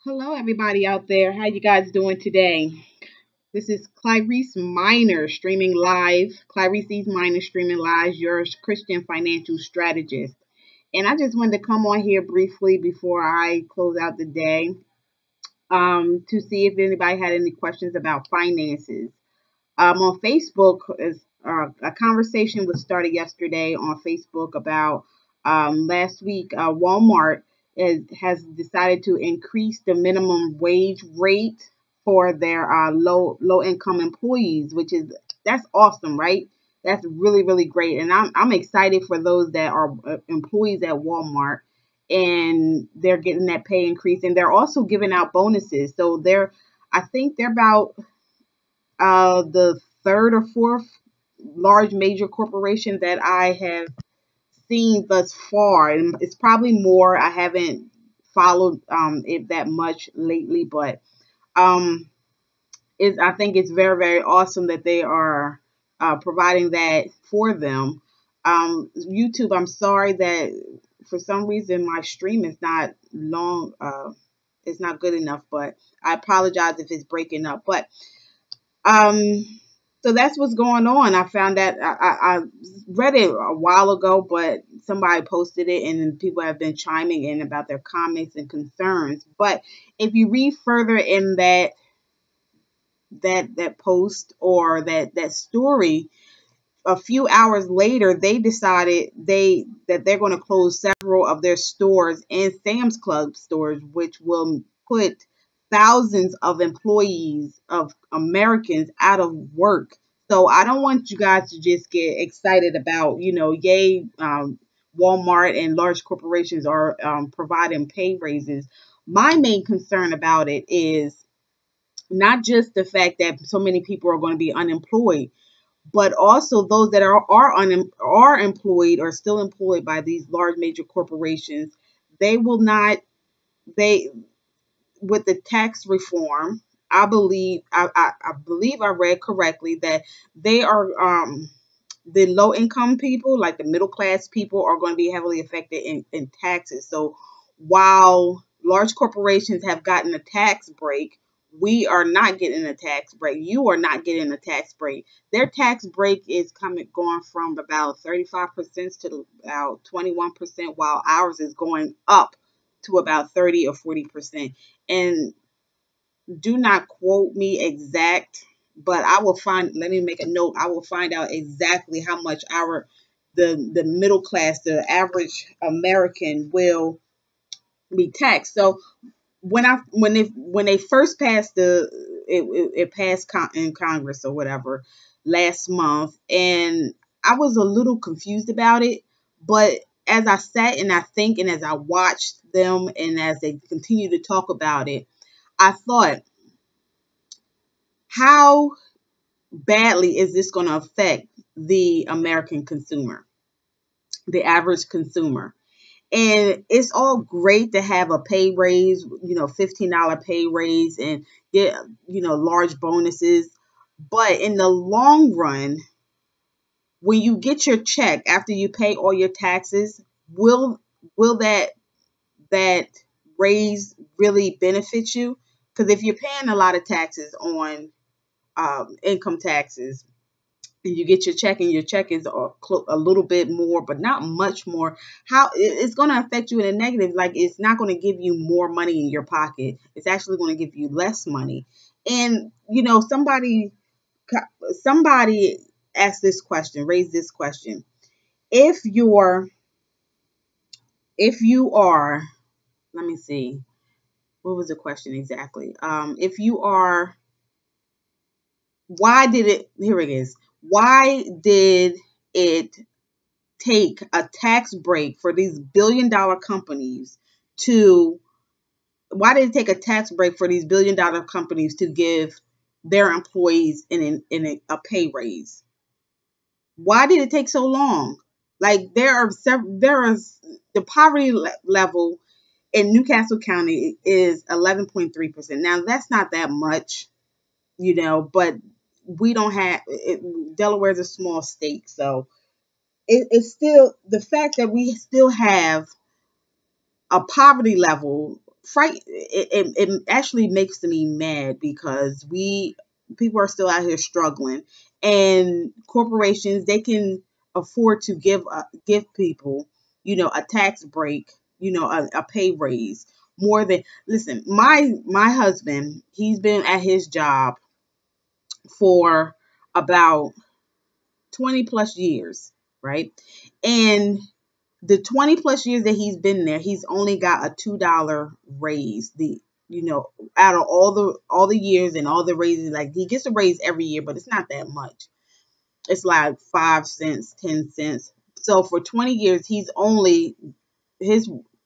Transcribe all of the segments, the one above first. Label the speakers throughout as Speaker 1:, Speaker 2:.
Speaker 1: Hello, everybody out there. How you guys doing today? This is Clyrese Minor streaming live. Clyrese's Minor streaming live, your Christian financial strategist. And I just wanted to come on here briefly before I close out the day to see if anybody had any questions about finances. On Facebook, a conversation was started yesterday on Facebook about last week. Walmart has decided to increase the minimum wage rate for their low income employees, which is that's awesome, right? That's really great, and I'm excited for those that are employees at Walmart, and they're getting that pay increase, and they're also giving out bonuses. So I think they're about the third or fourth large major corporation that I have seen thus far, and it's probably more. I haven't followed it that much lately, but um, I think it's very awesome that they are providing that for them. YouTube, I'm sorry that for some reason my stream is not long. It's not good enough, but I apologize if it's breaking up. But um, so that's what's going on. I found that I read it a while ago, but somebody posted it, and then people have been chiming in about their comments and concerns. But if you read further in that post or that story, a few hours later, they decided that they're going to close several of their stores and Sam's Club stores, which will put thousands of employees of Americans out of work. So I don't want you guys to just get excited about, yay, Walmart and large corporations are providing pay raises. My main concern about it is not just the fact that so many people are going to be unemployed, but also those that are employed or still employed by these large major corporations. They will not they with the tax reform. I believe I read correctly that they are the low income people, like the middle class people, are going to be heavily affected in taxes. So while large corporations have gotten a tax break, we are not getting a tax break. You are not getting a tax break. Their tax break is going from about 35% to about 21%, while ours is going up to about 30 or 40%. And do not quote me exact, but I will find. Let me make a note. I will find out exactly how much the middle class, the average American, will be taxed. So when they first passed it passed in Congress or whatever last month, and I was a little confused about it, but as I sat and I think and as I watched them and as they continue to talk about it, I thought, how badly is this going to affect the American consumer, the average consumer? And it's all great to have a pay raise, $15 pay raise and get, large bonuses. But in the long run, when you get your check after you pay all your taxes, will will that raise really benefit you? Because if you're paying a lot of taxes on income taxes, and you get your check and your check is a little bit more, but not much more, how it's going to affect you in a negative. Like, it's not going to give you more money in your pocket. It's actually going to give you less money. And somebody asked this question, raised this question. If you are, let me see, what was the question exactly? If you are Why did it here it is, why did it take a tax break for these billion-dollar companies to why did it take a tax break for these billion-dollar companies to give their employees a pay raise? Why did it take so long? Like, there is the poverty level in Newcastle County is 11.3%. Now, that's not that much, but we don't have Delaware is a small state, so it's still the fact that we still have a poverty level it actually makes me mad because people are still out here struggling, and corporations, they can afford to give people, a tax break, a pay raise more than. Listen, my husband, he's been at his job for about 20 plus years, right? And the 20 plus years that he's been there, he's only got a $2 raise. Out of all the years and all the raises, like he gets a raise every year, but it's not that much. It's like 5 cents, 10 cents. So for 20 years, his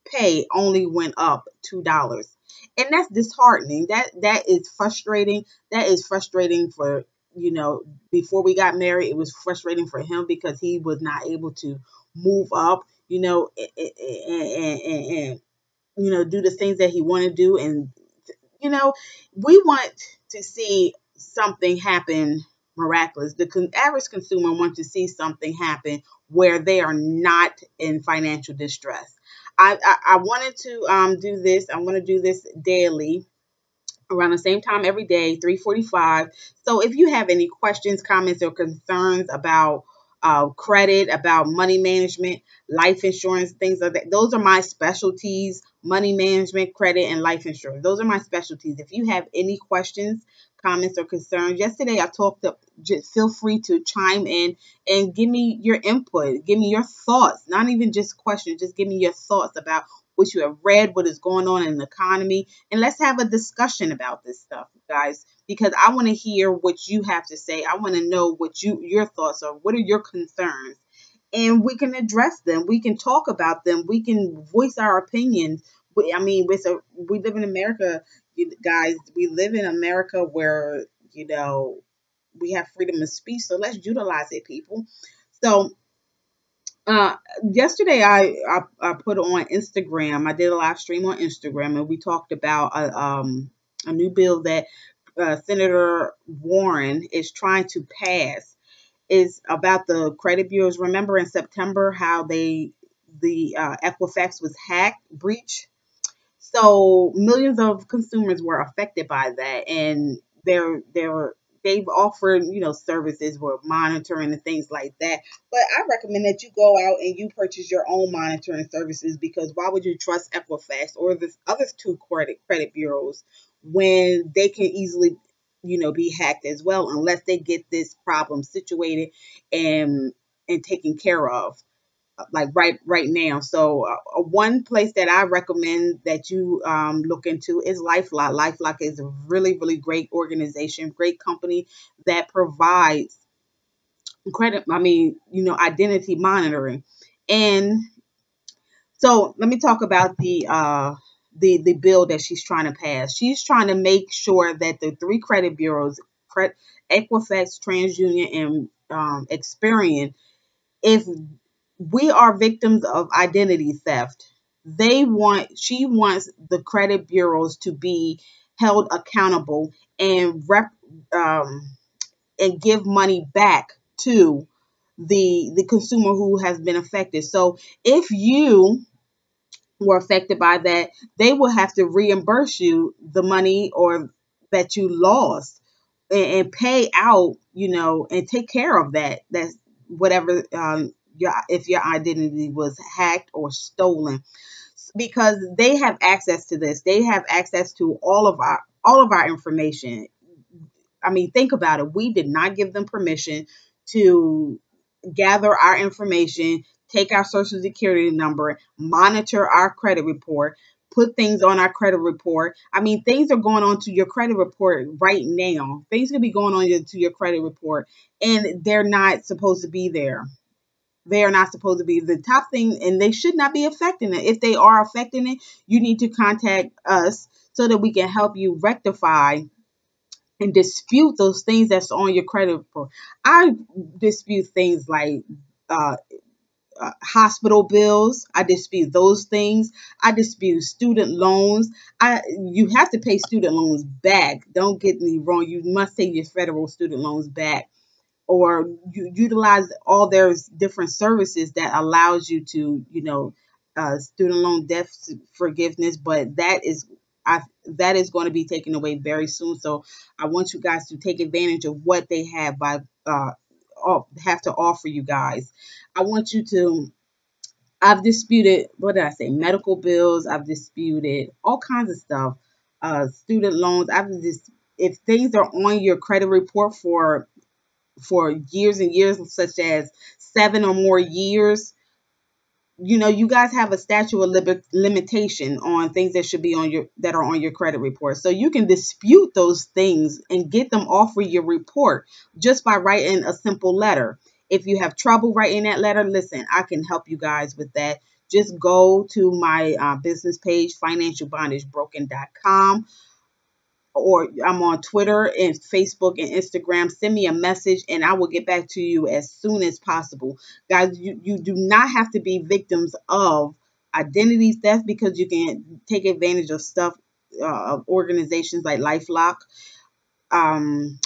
Speaker 1: pay only went up $2. And that's disheartening. That is frustrating. That is frustrating for, before we got married, it was frustrating for him because he was not able to move up, and do the things that he wanted to do. And you know, we want to see something happen miraculous. The average consumer wants to see something happen where they are not in financial distress. I wanted to do this. I want to do this daily around the same time every day, 3:45. So if you have any questions, comments, or concerns about credit, about money management, life insurance, things like that, those are my specialties: money management, credit, and life insurance. Those are my specialties. If you have any questions, comments, or concerns, yesterday I talked up. Just feel free to chime in and give me your input. Give me your thoughts, not even just questions. Just give me your thoughts about what you have read, what is going on in the economy, and let's have a discussion about this stuff, guys, because I want to hear what you have to say. I want to know what your thoughts are. What are your concerns? And we can address them. We can talk about them. We can voice our opinions. I mean, we live in America, guys. We live in America where, we have freedom of speech. So let's utilize it, people. So uh, yesterday I put on Instagram. I did a live stream on Instagram, and we talked about a new bill that Senator Warren is trying to pass. Is about the credit bureaus. Remember in September how the Equifax was hacked, breached. So millions of consumers were affected by that, and they've offered, services for monitoring and things like that. But I recommend that you go out and you purchase your own monitoring services, because why would you trust Equifax or the other two credit bureaus when they can easily, be hacked as well, unless they get this problem situated and taken care of, like right now. So one place that I recommend that you look into is LifeLock. LifeLock is a really, really great organization, great company that provides identity monitoring. And so let me talk about the bill that she's trying to pass. She's trying to make sure that the three credit bureaus, Equifax, TransUnion, and Experian, if we are victims of identity theft, she wants the credit bureaus to be held accountable and um, and give money back to the consumer who has been affected. So if you were affected by that, they will have to reimburse you the money or that you lost, and pay out, and take care of that. That's whatever, if your identity was hacked or stolen, because they have access to this. They have access to all of our information. I mean, think about it. We did not give them permission to gather our information, take our social security number, monitor our credit report, put things on our credit report. I mean, things are going on to your credit report right now. Things could be going on to your credit report, and they're not supposed to be there. They are not supposed to be the top thing, and they should not be affecting it. If they are affecting it, you need to contact us so that we can help you rectify and dispute those things that's on your credit report. I dispute things like uh, hospital bills. I dispute those things. I dispute student loans. You have to pay student loans back. Don't get me wrong. You must pay your federal student loans back, or you utilize all their different services that allows you to, student loan debt forgiveness, but that is going to be taken away very soon. So I want you guys to take advantage of what they have have to offer you guys. I want you to. I've disputed, what did I say? Medical bills. I've disputed all kinds of stuff. Student loans. If things are on your credit report for years and years, such as 7 or more years, you guys have a statute of limitation on things that should be on your that are on your credit report. So you can dispute those things and get them off of your report just by writing a simple letter. If you have trouble writing that letter, listen, I can help you guys with that. Just go to my business page, financialbondagebroken.com, or I'm on Twitter and Facebook and Instagram. Send me a message and I will get back to you as soon as possible. Guys, you do not have to be victims of identity theft, because you can take advantage of stuff, of organizations like LifeLock.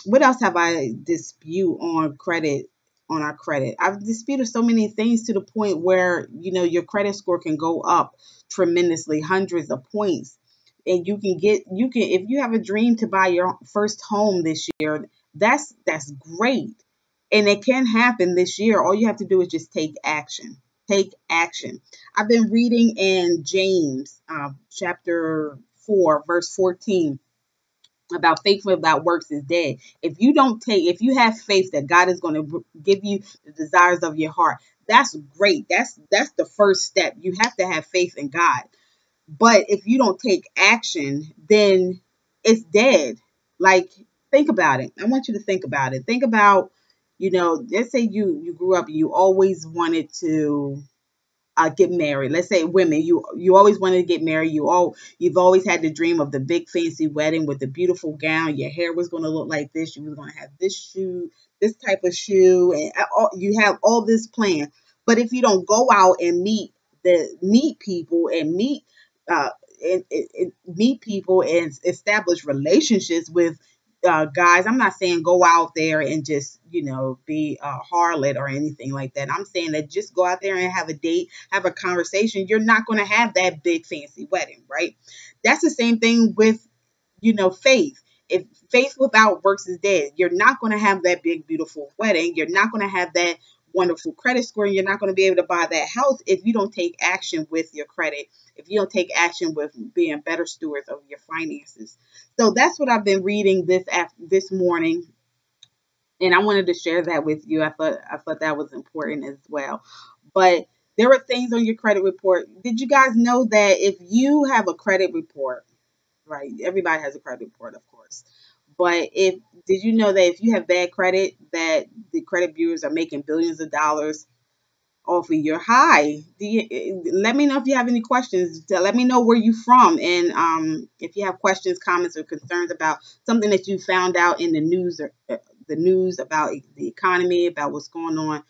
Speaker 1: What else have I dispute on credit, on our credit? I've disputed so many things to the point where your credit score can go up tremendously, hundreds of points. And you can if you have a dream to buy your first home this year, that's great. And it can happen this year. All you have to do is just take action. Take action. I've been reading in James chapter 4 verse 14 about faith without works is dead. If you have faith that God is going to give you the desires of your heart, that's great. That's the first step. You have to have faith in God. But if you don't take action, then it's dead. Like, think about it. I want you to think about it. Think about, let's say you grew up and you always wanted to get married. Let's say women, you always wanted to get married. You've always had the dream of the big fancy wedding with the beautiful gown. Your hair was going to look like this. You was going to have this shoe, this type of shoe, and you have all this plan. But if you don't go out and meet people and uh meet people and establish relationships with guys. I'm not saying go out there and just, be a harlot or anything like that. I'm saying that just go out there and have a date, have a conversation. You're not going to have that big fancy wedding, right? That's the same thing with, faith. If faith without works is dead, you're not going to have that big, beautiful wedding. You're not going to have that wonderful credit score. You're not going to be able to buy that house if you don't take action with your credit, if you don't take action with being better stewards of your finances. So that's what I've been reading this morning, and I wanted to share that with you. I thought that was important as well. But there are things on your credit report. Did you guys know that if you have a credit report, right? Everybody has a credit report, of course. But if did you know that if you have bad credit, that the credit bureaus are making billions of dollars off of your high? Let me know if you have any questions. Let me know where you're from, and if you have questions, comments, or concerns about something that you found out in the news, or the news about the economy, about what's going on